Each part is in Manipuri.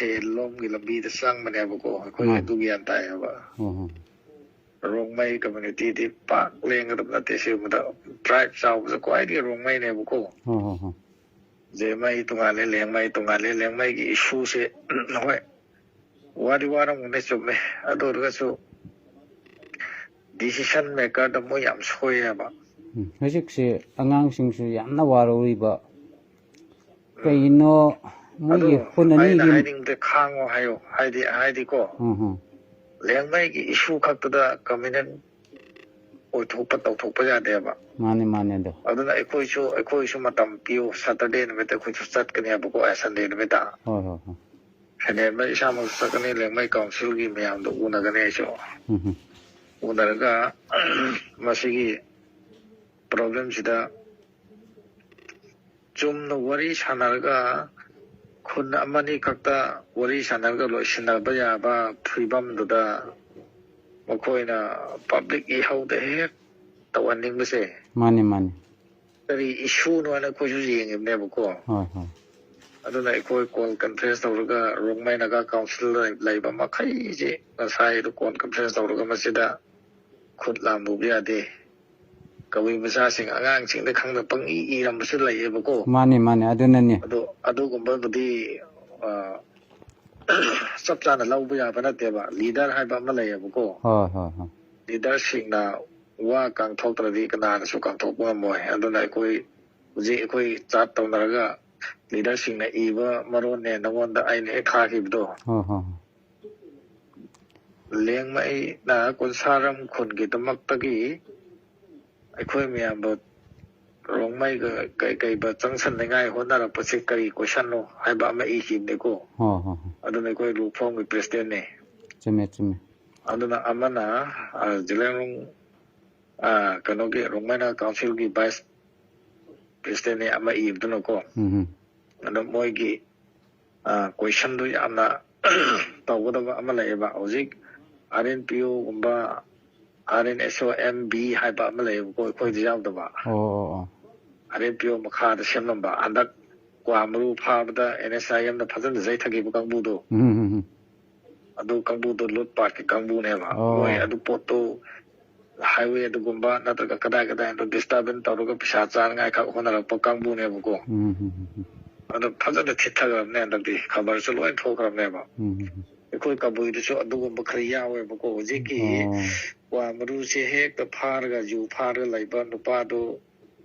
ꯁꯦꯟꯂꯣꯝꯒꯤ ꯂꯝꯕꯤꯗ ꯆꯪꯕꯅꯦꯕꯀꯣ ꯑꯩꯈꯣꯏ ꯑꯗꯨ ꯒ꯭ꯌꯥꯟ ꯇꯥꯏꯌꯦꯕ ꯔꯣꯡꯃꯩ ꯀꯝꯃꯨꯅꯤꯇꯤꯗꯤ ꯄꯥꯛ ꯂꯦꯡꯒꯗꯕ ꯅꯠꯇꯦ ꯁꯤꯒꯨꯝꯕꯗ ꯇ꯭ꯔꯥꯏꯕ ꯆꯥꯎꯕꯁꯦ ꯈ꯭ꯋꯥꯏꯗꯒꯤ ꯔꯣꯡꯃꯩꯅꯦꯕꯀꯣ ꯖꯦꯃꯩ ꯇꯣꯉꯥꯜꯂꯦ ꯂꯦꯡꯃꯩ ꯇꯣꯉꯥꯜꯂꯦ ꯂꯦꯡꯃꯩꯒꯤ ꯏꯁꯨꯁꯦ ꯍꯣꯏ ꯋꯥꯗꯤ ꯋꯥꯔꯝꯒꯅꯤ ꯆꯨꯝꯃꯦ ꯑꯗꯨ ꯑꯣꯏꯔꯒꯁꯨ ꯗꯤꯁꯤꯁꯟ ꯃꯦꯀꯔꯗ ꯃꯣꯏ ꯌꯥꯝ ꯁꯣꯏꯌꯦꯕ ꯍꯧꯖꯤꯛꯁꯦ ꯑꯉꯥꯡꯁꯤꯡꯁꯨ ꯌꯥꯝꯅ ꯋꯥꯔꯧꯔꯤꯕ ꯀꯩꯅꯣ ꯃꯣꯏꯒꯤ ꯈꯨꯟ ꯑꯩꯅ ꯑꯅꯤꯒꯤ ꯍꯥꯏꯅꯤꯡꯕꯗꯤ ꯈꯥꯡꯉꯣ ꯍꯥꯏꯌꯣ ꯍꯥꯏꯗꯤꯀꯣ ꯂꯦꯡꯃꯩꯒꯤ ꯏꯁꯨ ꯈꯛꯇꯗ ꯀꯃꯤꯅꯦꯟ ꯑꯣꯏꯊꯣꯛꯄ ꯇꯧꯊꯣꯛꯄ ꯌꯥꯗꯦꯕ ꯃꯥꯅꯦ ꯃꯥꯅꯦ ꯑꯗꯣ ꯑꯗꯨꯅ ꯑꯩꯈꯣꯏꯁꯨ ꯃꯇꯝ ꯄꯤꯌꯨ ꯁꯇꯔꯗꯦ ꯅꯨꯃꯤꯠꯇ ꯑꯩꯈꯣꯏꯁꯨ ꯆꯠꯀꯅꯦꯕꯀꯣ ꯁꯟꯗꯦ ꯅꯨꯃꯤꯠꯇ ꯍꯣꯏ ꯍꯣꯏ ꯍꯣꯏ ꯐꯦꯅꯦꯜꯃꯩ ꯏꯁꯥꯃꯛꯁꯨ ꯆꯠꯀꯅꯤ ꯂꯦꯡꯃꯩ ꯀꯥꯎꯟꯁꯤꯜꯒꯤ ꯃꯌꯥꯝꯗꯣ ꯎꯅꯒꯅꯤ ꯑꯩꯁꯨ ꯎꯅꯔꯒ ꯃꯁꯤꯒꯤ ꯄ꯭ꯔꯣꯕ꯭ꯂꯦꯝꯁꯤꯗ ꯆꯨꯝꯅ ꯋꯥꯔꯤ ꯁꯥꯟꯅꯔꯒ ꯈꯨꯟ ꯑꯃꯅꯤ ꯈꯛꯇ ꯋꯥꯔꯤ ꯁꯥꯟꯅꯔꯒ ꯂꯣꯏꯁꯤꯟꯅꯕ ꯌꯥꯕ ꯐꯤꯕꯝꯗꯨꯗ ꯃꯈꯣꯏꯅ ꯄꯕ꯭ꯂꯤꯛ ꯏꯍꯧꯗ ꯍꯦꯛ ꯇꯧꯍꯟꯅꯤꯡꯕꯁꯦ ꯃꯥꯅꯤ ꯃꯥꯅꯤ ꯀꯔꯤ ꯏꯁꯨꯅꯣ ꯍꯥꯏꯅ ꯑꯩꯈꯣꯏꯁꯨ ꯌꯦꯡꯉꯤꯕꯅꯦꯕꯀꯣ ꯍꯣꯏ ꯍꯣꯏ ꯑꯗꯨꯅ ꯑꯩꯈꯣꯏ ꯀꯣꯜ ꯀꯟꯐ꯭ꯔꯦꯟꯁ ꯇꯧꯔꯒ ꯔꯣꯡꯃꯩ ꯅꯥꯒꯥ ꯀꯥꯎꯟꯁꯤꯜꯗ ꯂꯩꯕ ꯃꯈꯩꯁꯦ ꯉꯁꯥꯏꯗꯣ ꯀꯣꯜ ꯀꯟꯐ꯭ꯔꯦꯟꯁ ꯇꯧꯔꯒ ꯃꯁꯤꯗ ꯈꯨꯠ ꯂꯥꯝꯕꯨꯕ ꯌꯥꯗꯦ ꯀꯕꯨꯏ ꯃꯆꯥꯁꯤꯡ ꯑꯉꯥꯡꯁꯤꯡꯗ ꯈꯪꯗ ꯄꯪꯏ ꯏꯔꯝꯕꯁꯨ ꯂꯩꯌꯦꯕꯀꯣ ꯃꯥꯅꯤ ꯃꯥꯅꯤ ꯑꯗꯨꯅꯅꯤ ꯑꯗꯨꯒꯨꯝꯕꯕꯨꯗꯤ ꯆꯞ ꯆꯥꯅ ꯂꯧꯕ ꯌꯥꯕ ꯅꯠꯇꯦꯕ ꯂꯤꯗꯔ ꯍꯥꯏꯕ ꯑꯃ ꯂꯩꯌꯦꯕꯀꯣ ꯍꯣꯏ ꯍꯣꯏ ꯍꯣꯏ ꯂꯤꯗꯔꯁꯤꯡꯅ ꯋꯥ ꯀꯥꯡꯊꯣꯛꯇ꯭ꯔꯗꯤ ꯀꯅꯥꯅꯁꯨ ꯀꯥꯡꯊꯣꯛꯄ ꯉꯝꯃꯣꯏ ꯑꯗꯨꯅ ꯍꯧꯖꯤꯛ ꯑꯩꯈꯣꯏ ꯆꯥꯠ ꯇꯧꯅꯔꯒ ꯂꯤꯗꯔꯁꯤꯡꯅ ꯏꯕ ꯃꯔꯣꯟꯅꯦ ꯅꯉꯣꯟꯗ ꯑꯩꯅ ꯍꯦꯛ ꯊꯥꯈꯤꯕꯗꯣ ꯂꯦꯡꯃꯩꯅ ꯀꯨꯟꯁꯥꯔꯝ ꯈꯨꯟꯒꯤꯗꯃꯛꯇꯒꯤ ꯑꯩꯈꯣꯏ ꯃꯌꯥꯝꯕꯨ ꯔꯣꯡꯃꯩꯒ ꯀꯩꯕ ꯆꯪꯁꯟꯅꯤꯡꯉꯥꯏ ꯍꯣꯠꯅꯔꯛꯄꯁꯤ ꯀꯔꯤ ꯀꯣꯏꯁꯟꯅꯣ ꯍꯥꯏꯕ ꯑꯃ ꯏꯈꯤꯕꯅꯦꯀꯣ ꯑꯗꯨꯅ ꯑꯩꯈꯣꯏ ꯂꯨꯐꯣꯡꯒꯤ ꯄ꯭ꯔꯦꯁꯤꯗꯦꯟꯅꯦ ꯆꯨꯝꯃꯦ ꯆꯨꯝꯃꯦ ꯑꯗꯨꯅ ꯑꯃꯅ ꯖꯤꯂꯦꯡꯔꯣꯡ ꯀꯩꯅꯣꯒꯤ ꯔꯣꯡꯃꯩꯅ ꯀꯥꯎꯟꯁꯤꯜꯒꯤ ꯚꯥꯏꯁ ꯄ꯭ꯔꯦꯁꯤꯗꯦꯟꯅꯦ ꯑꯃ ꯏꯕꯗꯨꯅꯀꯣ ꯑꯗꯣ ꯃꯣꯏꯒꯤ ꯀꯣꯏꯁꯟꯗꯨ ꯌꯥꯝꯅ ꯇꯧꯒꯗꯕ ꯑꯃ ꯂꯩꯌꯦꯕ ꯍꯧꯖꯤꯛ RNPO-ꯒꯨꯝꯕ RNSOMB ꯍꯥꯏꯕ ꯑꯃ ꯂꯩꯌꯦꯕꯀꯣ ꯑꯩꯈꯣꯏꯗ ꯌꯥꯎꯗꯕ RNPO ꯃꯈꯥꯗ ꯁꯦꯝꯂꯝꯕ ꯍꯟꯗꯛ ꯀ꯭ꯋꯥ ꯃꯔꯨ ꯐꯥꯕꯗ NSIM-ꯅ ꯐꯖꯅ ꯆꯩꯊꯈꯤꯕ ꯀꯥꯡꯕꯨꯗꯣ ꯑꯗꯨ ꯀꯥꯡꯕꯨꯗꯣ ꯂꯨꯠ ꯄꯥꯠꯀꯤ ꯀꯥꯡꯕꯨꯅꯦꯕ ꯃꯣꯏ ꯑꯗꯨ ꯄꯣꯠꯇꯨ हाईवे अदुगुम्बा नत्रगा कदाय कदाय डिस्टर्बेंस तौरगा पिसा चारंगाय खा होनरप कांगबुनेबको अदु फजदा थिथगरने अंदि खबरसु लोय थोखरनेबा एखोय कबुइदसु अदुगुम्बा खरि यावेबको होजिकि वा मरुसे हेक फारगा जु फारगा लैबा नुपादो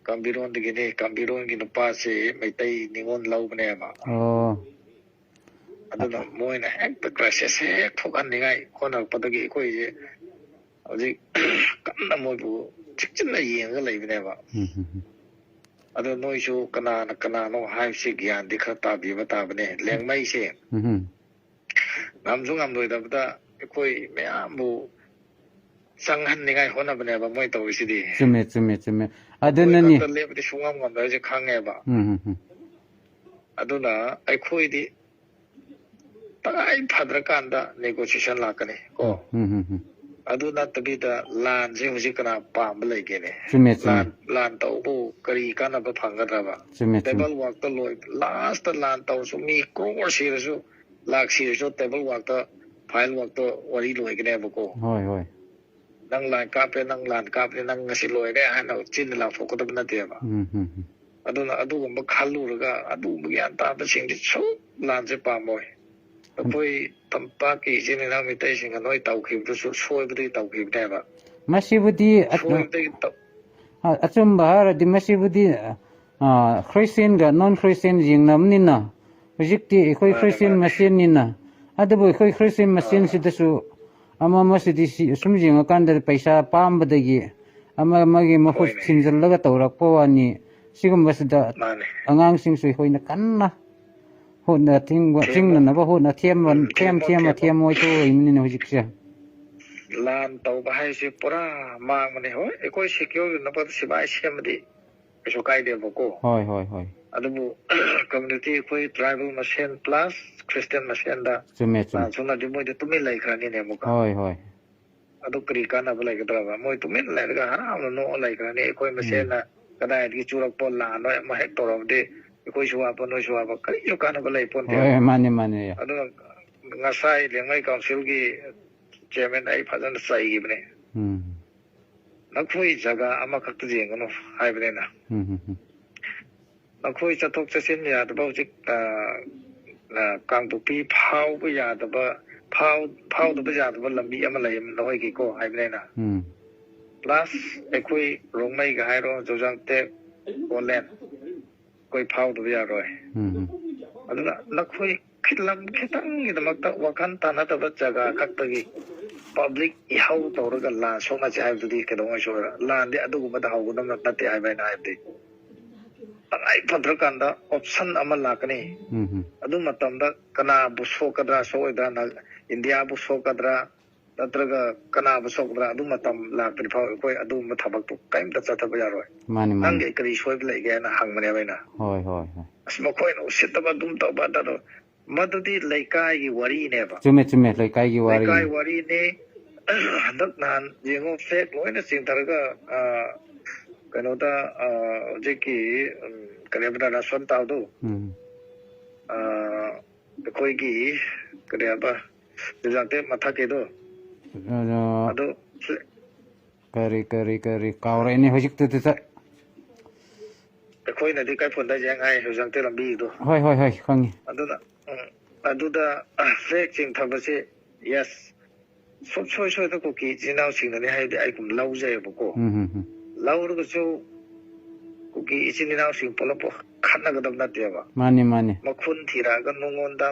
कंबिरोंदगिने कंबिरोंगी नुपासे मैतै निगोन लौबनेबा अदुना मोयना हेक क्राइसिस हेक थोकनिगाय होनरपदगी एखोयजे हौजिक कन्ना मोयबु चिकचिन्ना येंगा लैबनेबा अदो नोइसु कनाना कनानो हाइबसे ज्ञानदि खरा ताबिबा ताबने लेंगमैसे नामजु ngamलोइदबदा एखोय मयामबु संगहन्निगाय होनबनेबा मोय तौरिसिदि चुमे चुमे चुमे अदुननि लेबदि सुंगम ngamदाजे खांगेबा अदुना एखोयदि तगाय फद्रकांदा नेगोशिएशन लाकने को अदु नतबिदा लान जे हुजि कना पाम लेगेने लान तौबु करी कानबा फंगद्राबा टेबल वर्क त लोय लास्ट लान तौसु मी क्रोर सिरसु लाख सिरसु टेबल वर्क त फाइल वर्क त वरी लोयगने बको होय होय नंग लान कापे नंग लान कापे नंग ngasi लोयरे हाना चिन ला फोकदब नतेबा अदुना अदुगुम्बा खालुरगा अदु ग्यान ताबा सिंगदि सु लान जे पामोय अखोय तंपाकी जेनेना मितै सिंग नोय तौखिबदुसु सोयबदि तौखिबनेबा मसिबुदि अचुम्बा हारदि मसिबुदि ख्रिस्टियन गा non Christian जिंगनमनिना हुजिकति एखोय Christian मसेननिना adobo एखोय Christian मसेन सिदसु अमा मसिदि सुम जिंगकांदा पैसा पामबदगी अमा मगे मखुस सिंजलगा तौरकपो वानी सिगुम्बसदा अंगांग सिंगसु एखोयना कन्ना होना थिंगना नबा होना थियम मोय तो इमनिना हुजिकसे लान तौबा हाइसे पुरा मांगमने हो एकोय सिक्योर नबद सिबाय सेमदि एसो कायदेबको होय होय होय अदबु कम्युनिटी एखोय ट्राइबल मसेन प्लस क्रिश्चियन मसेन दा चुमे चुमे सोना दि मोय तुमे लाइखरानि ने मुका होय होय अदु करी कानबा लाइगद्राबा मोय तुमे लाइरगा हराम नो लाइखरानि एखोय मसेन कदाय दि चुरकपो लानो म हेक तोरबदि ꯑꯩꯈꯣꯏꯁꯨ ꯋꯥꯕ ꯅꯣꯏꯁꯨ ꯋꯥꯕ ꯀꯔꯤꯁꯨ ꯀꯥꯟꯅꯕ ꯂꯩ ꯄꯣꯟꯇꯦ ꯍꯣꯏ ꯃꯥꯅꯤ ꯃꯥꯅꯤ ꯑꯗꯨꯅ ꯉꯁꯥꯏ ꯂꯦꯡꯃꯩ ꯀꯥꯎꯟꯁꯤꯜꯒꯤ ꯆꯤꯌꯔꯃꯦꯟ ꯑꯩ ꯐꯖꯅ ꯆꯩꯈꯤꯕꯅꯦ ꯅꯈꯣꯏ ꯖꯒꯥ ꯑꯃꯈꯛꯇ ꯌꯦꯡꯒꯅꯨ ꯍꯥꯏꯕꯅꯤꯅ ꯅꯈꯣꯏ ꯆꯠꯊꯣꯛ ꯆꯠꯁꯤꯟ ꯌꯥꯗꯕ ꯍꯧꯖꯤꯛ ꯀꯥꯡꯄꯣꯛꯄꯤ ꯐꯥꯎꯕ ꯌꯥꯗꯕ ꯐꯥꯎꯗꯕ ꯌꯥꯗꯕ ꯂꯝꯕꯤ ꯑꯃ ꯂꯩ ꯅꯈꯣꯏꯒꯤꯀꯣ ꯍꯥꯏꯕꯅꯤꯅ ꯄ꯭ꯂꯁ ꯑꯩꯈꯣꯏ ꯔꯣꯡꯃꯩꯒ ꯍꯥꯏꯔꯣ ꯖꯣꯖꯥꯡꯇꯦꯛ ꯑꯣꯂꯦꯟ ꯑꯩꯈꯣꯏ ꯐꯥꯎꯗꯕ ꯌꯥꯔꯣꯏ ꯑꯗꯨꯅ ꯅꯈꯣꯏ ꯂꯝ ꯈꯤꯇꯪꯒꯤꯗꯃꯛꯇ ꯋꯥꯈꯜ ꯇꯥꯟꯅꯗꯕ ꯖꯒꯥ ꯈꯛꯇꯒꯤ ꯄꯕ꯭ꯂꯤꯛ ꯏꯍꯧ ꯇꯧꯔꯒ ꯂꯥꯟ ꯁꯣꯛꯅꯁꯤ ꯍꯥꯏꯕꯗꯨꯗꯤ ꯀꯩꯗꯧꯉꯩꯁꯨ ꯂꯥꯟꯗꯤ ꯑꯗꯨꯒꯨꯝꯕꯗ ꯍꯧꯒꯗꯕ ꯅꯠꯇꯦ ꯍꯥꯏꯕ ꯑꯩꯅ ꯍꯥꯏꯕꯗꯤ ꯇꯉꯥꯏ ꯐꯗ꯭ꯔꯀꯥꯟꯗ ꯑꯣꯞꯁꯟ ꯑꯃ ꯂꯥꯛꯀꯅꯤ ꯑꯗꯨ ꯃꯇꯝꯗ ꯀꯅꯥꯕꯨ ꯁꯣꯛꯀꯗ꯭ꯔꯥ ꯁꯣꯛꯑꯣꯏꯗ꯭ꯔꯥ ꯏꯟꯗꯤꯌꯥꯕꯨ ꯁꯣꯛꯀꯗ꯭ꯔꯥ ꯅꯠꯇ꯭ꯔꯒ ꯀꯅꯥꯕꯨ ꯁꯣꯛꯀꯗ꯭ꯔꯥ ꯑꯗꯨ ꯃꯇꯝ ꯂꯥꯛꯇ꯭ꯔꯤ ꯐꯥꯎ ꯑꯩꯈꯣꯏ ꯑꯗꯨꯒꯨꯝꯕ ꯊꯕꯛꯇꯨ ꯀꯔꯤꯝꯇ ꯆꯠꯊꯕ ꯌꯥꯔꯣꯏ ꯅꯪꯒꯤ ꯀꯔꯤ ꯁꯣꯏꯕ ꯂꯩꯒꯦ ꯍꯥꯏꯅ ꯍꯪꯕꯅꯦꯕ ꯑꯩꯅ ꯑꯁ ꯃꯈꯣꯏꯅ ꯎꯁꯤꯠꯇꯕ ꯑꯗꯨꯝ ꯇꯧꯕ ꯑꯗꯣ ꯃꯗꯨꯗꯤ ꯂꯩꯀꯥꯏꯒꯤ ꯋꯥꯔꯤꯅꯦꯕ ꯆꯨꯝꯃꯦ ꯂꯩꯀꯥꯏꯒꯤ ꯋꯥꯔꯤ ꯂꯩꯀꯥꯏ ꯋꯥꯔꯤꯅꯤ ꯍꯟꯗꯛ ꯅꯍꯥꯟ ꯌꯦꯡꯉꯣ ꯐ꯭ꯂꯦꯛ ꯂꯣꯏꯅ ꯆꯤꯡꯊꯔꯒ ꯀꯩꯅꯣꯗ ꯍꯧꯖꯤꯛꯀꯤ ꯀꯔꯤ ꯍꯥꯏꯕ ꯔꯥꯁꯣꯟ ꯇꯥꯎꯗꯨ ꯑꯩꯈꯣꯏꯒꯤ ꯀꯔꯤ ꯍꯥꯏꯕ ꯖꯥꯇꯦ ꯃꯊꯛꯀꯤꯗꯣ ꯑꯗꯨ ꯀꯔꯤ ꯀꯥꯎꯔꯛꯏꯅꯦ ꯍꯧꯖꯤꯛꯇꯨꯗ ꯑꯩꯈꯣꯏꯅꯗꯤ ꯀꯩꯐꯣꯟꯗ ꯌꯦꯡꯉꯥꯏ ꯍꯧꯖꯤꯛꯇꯤ ꯂꯝꯕꯤꯗꯣ ꯍꯣꯏ ꯈꯪꯉꯤ ꯑꯗꯨꯅ ꯑꯗꯨꯗ ꯐ꯭ꯂꯦꯛ ꯆꯤꯡꯊꯕꯁꯦ ꯌꯦꯁ ꯁꯨꯡꯁꯣꯏ ꯁꯣꯏꯗ ꯀꯨꯀꯤ ꯏꯆꯤꯟ ꯏꯅꯥꯎꯁꯤꯡꯅꯅꯤ ꯍꯥꯏꯕꯗꯤ ꯑꯩꯒꯨꯝ ꯂꯧꯖꯩꯑꯕꯀꯣ ꯂꯧꯔꯒꯁꯨ ꯀꯨꯀꯤ ꯏꯆꯤꯟ ꯏꯅꯥꯎꯁꯤꯡ ꯄꯨꯂꯞ ꯈꯠꯅꯒꯗꯕ ꯅꯠꯇꯦꯕ ꯃꯥꯅꯤ ꯃꯈꯨꯟ ꯊꯤꯔꯛꯑꯒ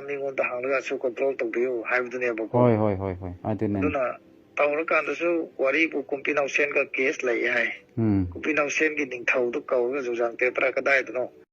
ꯃꯤꯉꯣꯟꯗ ꯍꯪꯂꯒꯁꯨ ꯀꯟꯇ꯭ꯔꯣꯜ ꯇꯧꯕꯤꯌꯨ ꯍꯥꯏꯕꯗꯨꯅꯦꯕꯀꯣ ꯍꯣꯏ ꯑꯗꯨꯅ ꯇꯧꯔꯀꯥꯟꯗꯁꯨ ꯋꯥꯔꯤꯕꯨ ꯀꯨꯝꯄꯤ ꯅꯥꯎꯁꯦꯟꯒ ꯀꯦꯁ ꯂꯩ ꯍꯥꯏ ꯀꯨꯝꯄꯤ ꯅꯥꯎꯁꯦꯟꯒꯤ ꯅꯤꯡꯊꯧꯗꯨ ꯀꯧꯔꯒ ꯖꯨꯖꯥꯡꯇꯦꯇ꯭ꯔꯥ ꯀꯗꯥꯏꯗꯅꯣ